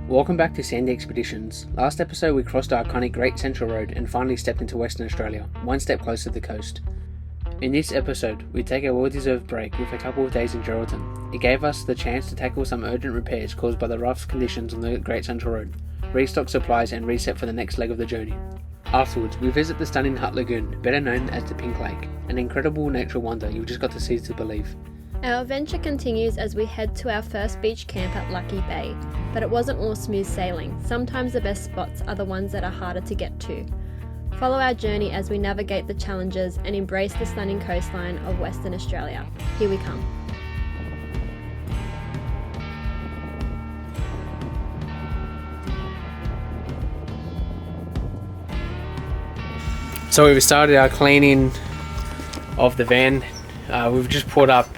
Welcome back to Sandy Expeditions. Last episode we crossed the iconic Great Central Road and finally stepped into Western Australia, one step closer to the coast. In this episode, we take a well-deserved break with a couple of days in Geraldton. It gave us the chance to tackle some urgent repairs caused by the rough conditions on the Great Central Road, restock supplies and reset for the next leg of the journey. Afterwards, we visit the stunning Hutt Lagoon, better known as the Pink Lake, an incredible natural wonder you've just got to see to believe. Our adventure continues as we head to our first beach camp at Lucky Bay, but it wasn't all smooth sailing. Sometimes the best spots are the ones that are harder to get to. Follow our journey as we navigate the challenges and embrace the stunning coastline of Western Australia. Here we come. So we've started our cleaning of the van. We've just pulled up,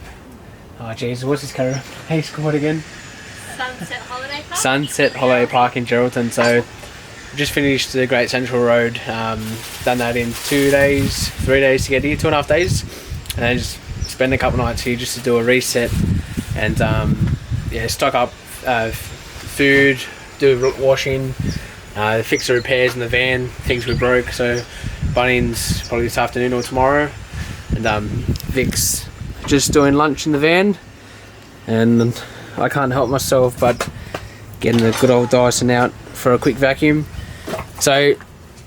oh Jesus, what's this caravan place called again? Sunset Holiday Park? Sunset Holiday Park in Geraldton. So we've just finished the Great Central Road, done that in 3 days to get here, 2.5 days, and then just spend a couple nights here just to do a reset and stock up food, do washing, fix the repairs in the van, things we broke. So Bunnings probably this afternoon or tomorrow, and Vic's just doing lunch in the van, and I can't help myself but getting the good old Dyson out for a quick vacuum. So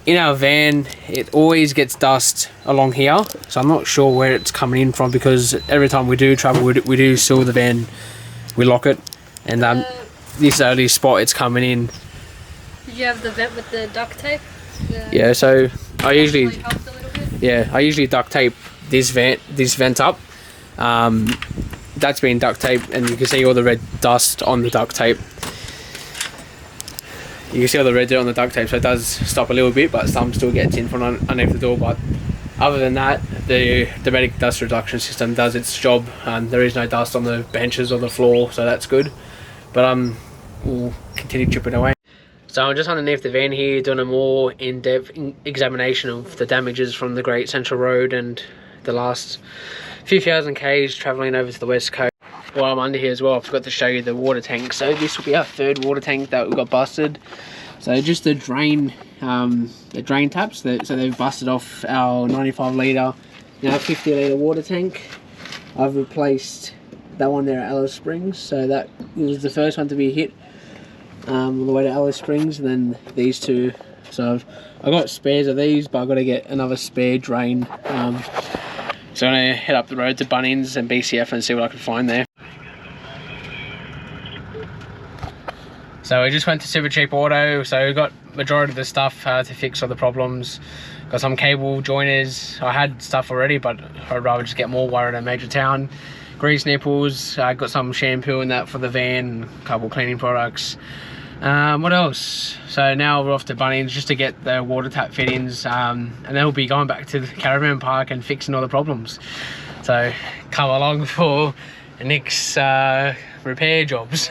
in our van it always gets dust along here, so I'm not sure where it's coming in from, because every time we do travel we do seal the van, we lock it, and this is the only spot it's coming in. Did you have the vent with the duct tape? Yeah, so I usually duct tape this vent up. That's been duct taped, and you can see all the red dust on the duct tape. You can see all the red dirt on the duct tape, so it does stop a little bit, but some still gets in from underneath the door. But other than that, the automatic dust reduction system does its job, and there is no dust on the benches or the floor, so that's good. But we'll continue chipping away. So I'm just underneath the van here doing a more in-depth examination of the damages from the Great Central Road and the last few thousand k's travelling over to the west coast. While I'm under here as well, I forgot to show you the water tank. So this will be our third water tank that we got busted. So just the drain taps, so they've busted off our 95 litre, now 50 litre water tank. I've replaced that one there at Alice Springs, so that was the first one to be hit on the way to Alice Springs, and then these two. So I've got spares of these, but I've got to get another spare drain. So I'm going to head up the road to Bunnings and BCF and see what I can find there. So we just went to Super Cheap Auto, so we got majority of the stuff to fix all the problems. Got some cable joiners. I had stuff already, but I'd rather just get more wire at a major town. Grease nipples, I got some shampoo in that for the van, a couple cleaning products. What else? So now we're off to Bunnings just to get the water tap fittings, and then we'll be going back to the Caravan park and fixing all the problems. So come along for Nick's repair jobs.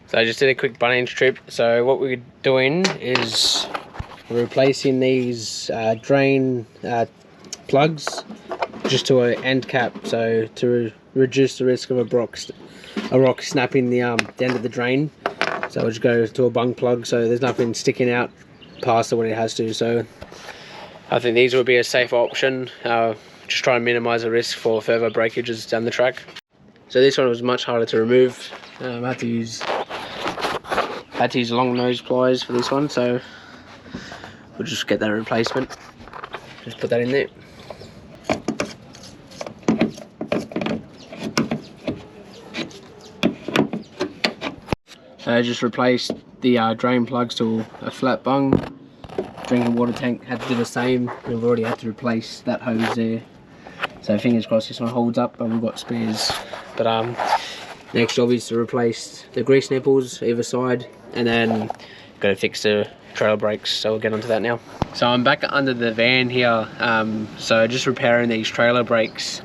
So I just did a quick Bunnings trip. So what we're doing is replacing these drain plugs just to an end cap, so to reduce the risk of a rock snapping the end of the drain. So we'll just go to a bung plug, so there's nothing sticking out past what it has to. So I think these would be a safer option. Just try and minimise the risk for further breakages down the track. So this one was much harder to remove. I had to use long nose pliers for this one, so we'll just get that replacement. Just put that in there. So I just replaced the drain plugs to a flat bung. Drinking water tank had to do the same. We've already had to replace that hose there. So fingers crossed this one holds up, but we've got spares. But next job is to replace the grease nipples either side, and then got to fix the trailer brakes, so we'll get onto that now. So I'm back under the van here, so just repairing these trailer brakes.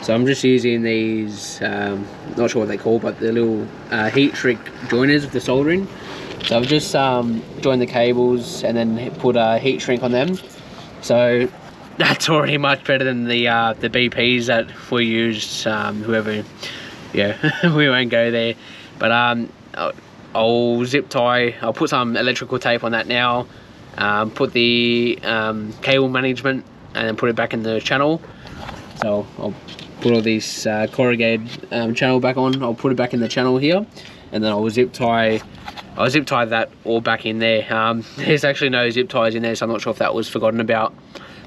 So I'm just using these, not sure what they call, but the little heat shrink joiners with the soldering. So I've just joined the cables and then put a heat shrink on them. So that's already much better than the BPs that we used, whoever, yeah, we won't go there. But I'll zip tie, I'll put some electrical tape on that now, put the cable management and then put it back in the channel. So I'll put all these corrugated channel back on, I'll put it back in the channel here, and then I'll zip tie that all back in there. There's actually no zip ties in there, so I'm not sure if that was forgotten about.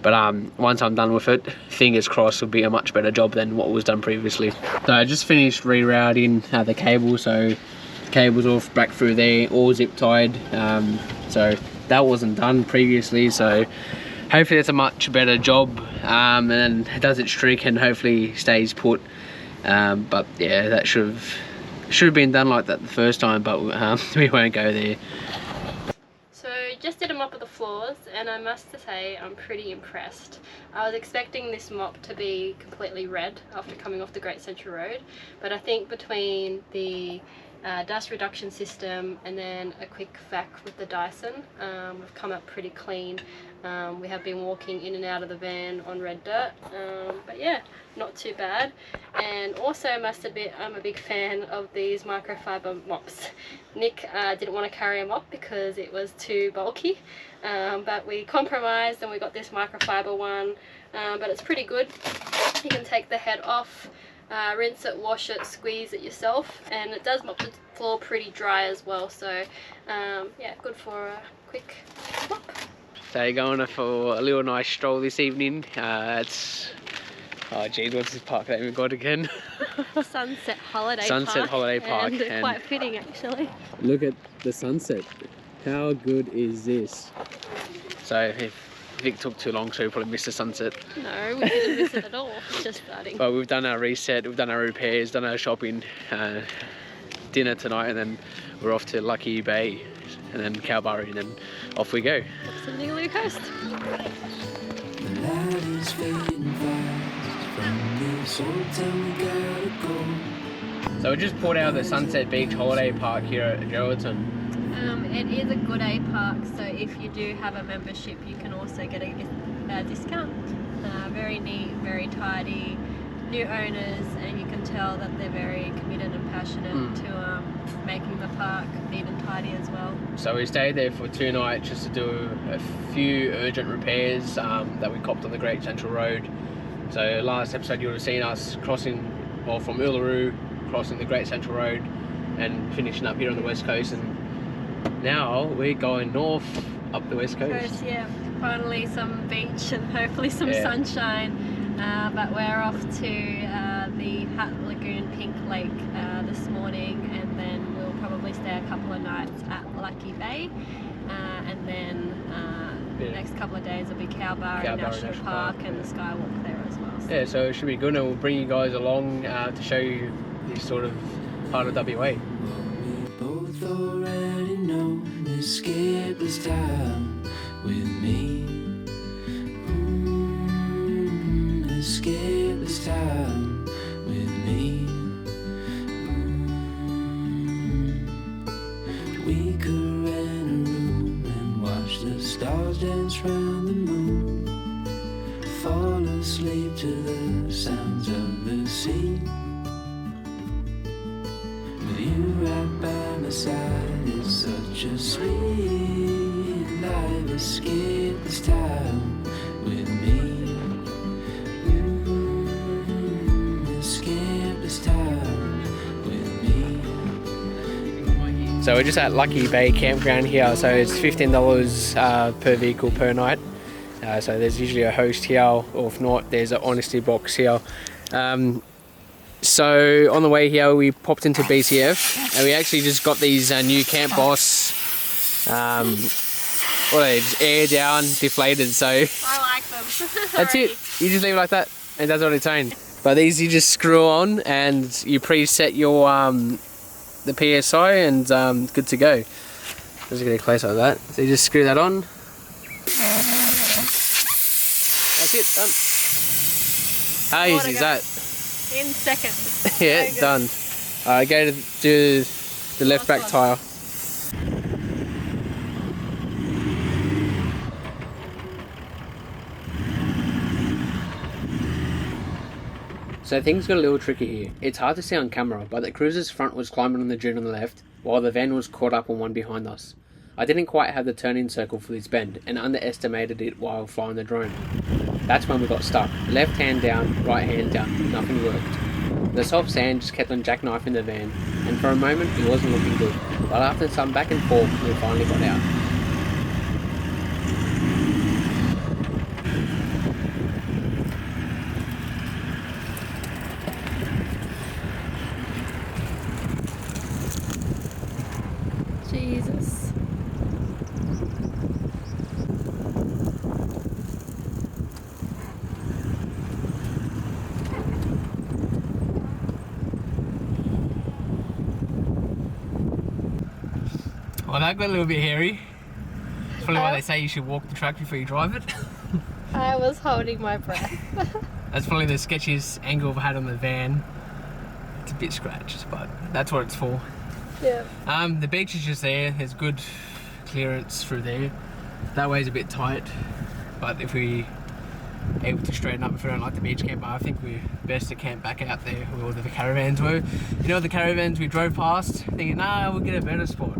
But once I'm done with it, fingers crossed, it'll be a much better job than what was done previously. So I just finished rerouting the cable, so the cable's all back through there, all zip tied. So that wasn't done previously, so hopefully it's a much better job, and then it does its trick and hopefully stays put. But yeah, that should have been done like that the first time, but we won't go there. Just did a mop of the floors, and I must say I'm pretty impressed. I was expecting this mop to be completely red after coming off the Great Central Road, but I think between the dust reduction system and then a quick vac with the Dyson, we've come up pretty clean. We have been walking in and out of the van on red dirt, but yeah, not too bad. And also, I must admit, I'm a big fan of these microfiber mops. Nick didn't want to carry a mop because it was too bulky, but we compromised and we got this microfiber one, but it's pretty good. You can take the head off, rinse it, wash it, squeeze it yourself, and it does mop the floor pretty dry as well, so yeah, good for a quick mop. So you're going for a little nice stroll this evening. It's, oh geez, what's this park that we've got again? Sunset Holiday Park. Sunset Holiday Park. And quite fitting actually. Look at the sunset. How good is this? So if Vic took too long, so we probably missed the sunset. No, we didn't miss it at all. It's just starting. But we've done our reset, we've done our repairs, done our shopping, dinner tonight, and then we're off to Lucky Bay, and then Cowburry, and then off we go. What's the Ningaloo Coast? The light is fading fast from this old town, we gotta go. So we just pulled out of the Sunset Beach Holiday Park here at Geraldton. It is a good A park, so if you do have a membership, you can also get a discount. Very neat, very tidy, new owners, and you can tell that they're very committed and passionate to making the park neat and tidy as well. So we stayed there for 2 nights just to do a few urgent repairs that we copped on the Great Central Road. So last episode you would have seen us crossing, well, from Uluru, crossing the Great Central Road and finishing up here on the west coast, and now we're going north up the west coast. Yeah, finally some beach and hopefully some sunshine, but we're off to the Hut Lagoon Pink Lake this morning, and then we'll probably stay a couple of nights at Lucky Bay, and then the next couple of days will be Cowburry National Park and the Skywalk there as well. So. Yeah, so it should be good, and we'll bring you guys along to show you this sort of part of WA. Both already know escape this time with me. Escape this time with me. We could rent a room and watch the stars dance round the moon. Fall asleep to the sounds of the sea. With you right by my side, it's such a sweet life. Escape this time with me. Escape this time with me. So we're just at Lucky Bay Campground here, so it's $15 per vehicle per night. So there's usually a host here, or if not, there's an honesty box here. So on the way here, we popped into BCF, and we actually just got these new Camp Boss, what are they, just air down, deflated, so... I like them. That's it, you just leave it like that, and that's on its own. But these you just screw on, and you preset your the PSI, and good to go. Just get it close like that. So you just screw that on. That's it, done. How easy is that? In seconds. Yeah, So done. Alright, go to do the left back tyre. So things got a little tricky here. It's hard to see on camera, but the cruiser's front was climbing on the dune on the left, while the van was caught up on one behind us. I didn't quite have the turning circle for this bend, and underestimated it while flying the drone. That's when we got stuck. Left hand down, right hand down, nothing worked. The soft sand just kept on jackknifing the van, and for a moment it wasn't looking good, but after some back and forth we finally got out. Jesus. Well, that got a little bit hairy. That's probably why they say you should walk the track before you drive it. I was holding my breath. That's probably the sketchiest angle I've had on the van. It's a bit scratched, but that's what it's for. Yeah. The beach is just there. There's good clearance through there. That way's a bit tight, but if we able to straighten up if we don't like the beach camp, I think we're best to camp back out there where all the caravans were. You know, the caravans we drove past, thinking, nah, we'll get a better spot.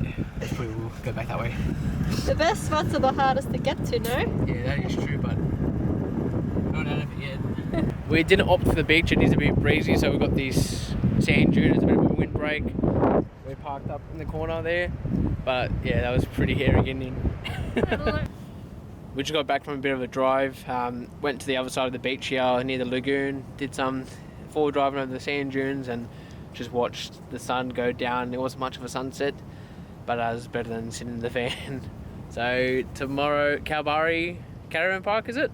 Yeah, probably we'll go back that way. The best spots are the hardest to get to, no? Yeah, that is true, but not out of it yet. We didn't opt for the beach. It is a bit breezy, so we've got these sand dunes, a bit of a windbreak. We're parked up in the corner there, but yeah, that was pretty hairy getting in. We just got back from a bit of a drive, went to the other side of the beach here near the lagoon, did some forward driving over the sand dunes and just watched the sun go down. There wasn't much of a sunset, but it was better than sitting in the van. So tomorrow, Kalbarri Caravan Park, is it?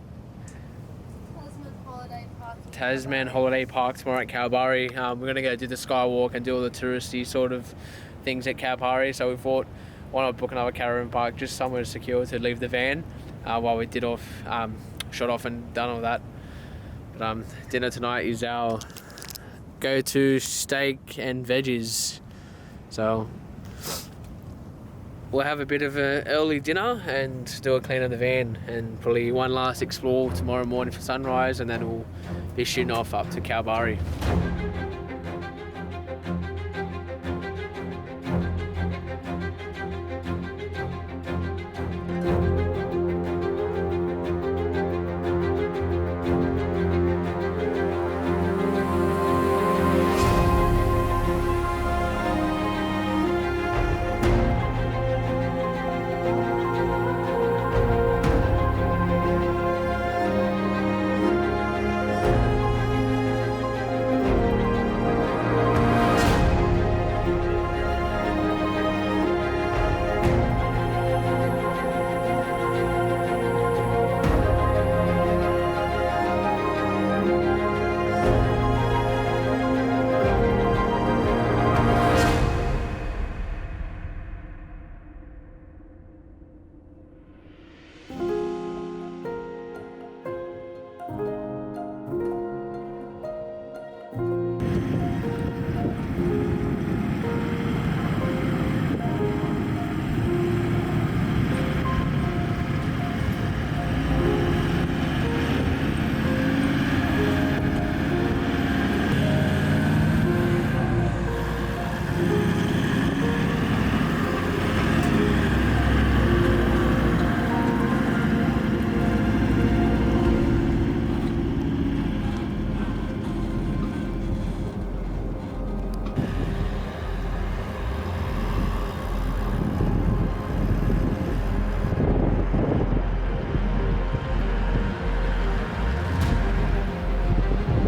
Tasman Holiday Park tomorrow at Kalbarri. We're going to go do the skywalk and do all the touristy sort of things at Kalbarri, so we thought, why not book another caravan park, just somewhere secure to leave the van while we did off, shot off and done all that. But dinner tonight is our go-to steak and veggies, so we'll have a bit of an early dinner and do a clean of the van and probably one last explore tomorrow morning for sunrise, and then we'll be shooting off up to Kalbarri.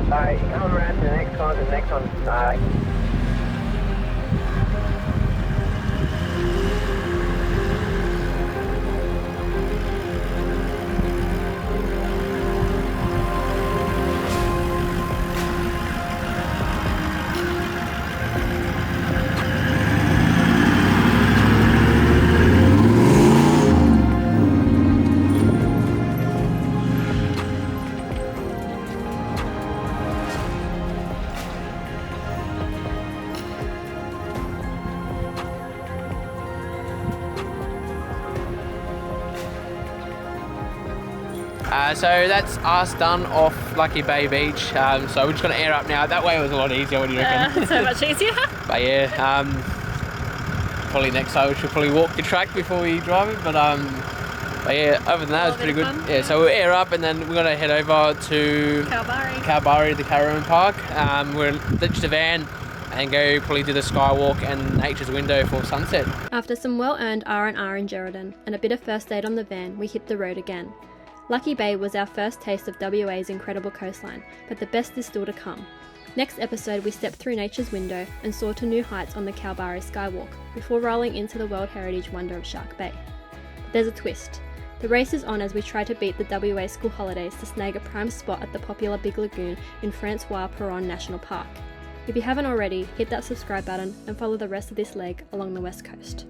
Alright, come around to the next one, Alright. So that's us done off Lucky Bay Beach. So we're just going to air up now. That way it was a lot easier, what do you reckon? So much easier. But yeah, probably next time we should probably walk the track before we drive it. But yeah, other than that, it's pretty good. Fun. Yeah, so we'll air up and then we're going to head over to Kalbarri, the Caravan Park. We'll ditch the van and go probably do the skywalk and nature's window for sunset. After some well-earned R&R in Geraldton and a bit of first aid on the van, we hit the road again. Lucky Bay was our first taste of WA's incredible coastline, but the best is still to come. Next episode, we stepped through nature's window and saw to new heights on the Kalbarri Skywalk, before rolling into the World Heritage wonder of Shark Bay. But there's a twist. The race is on as we try to beat the WA school holidays to snag a prime spot at the popular Big Lagoon in Francois Peron National Park. If you haven't already, hit that subscribe button and follow the rest of this leg along the west coast.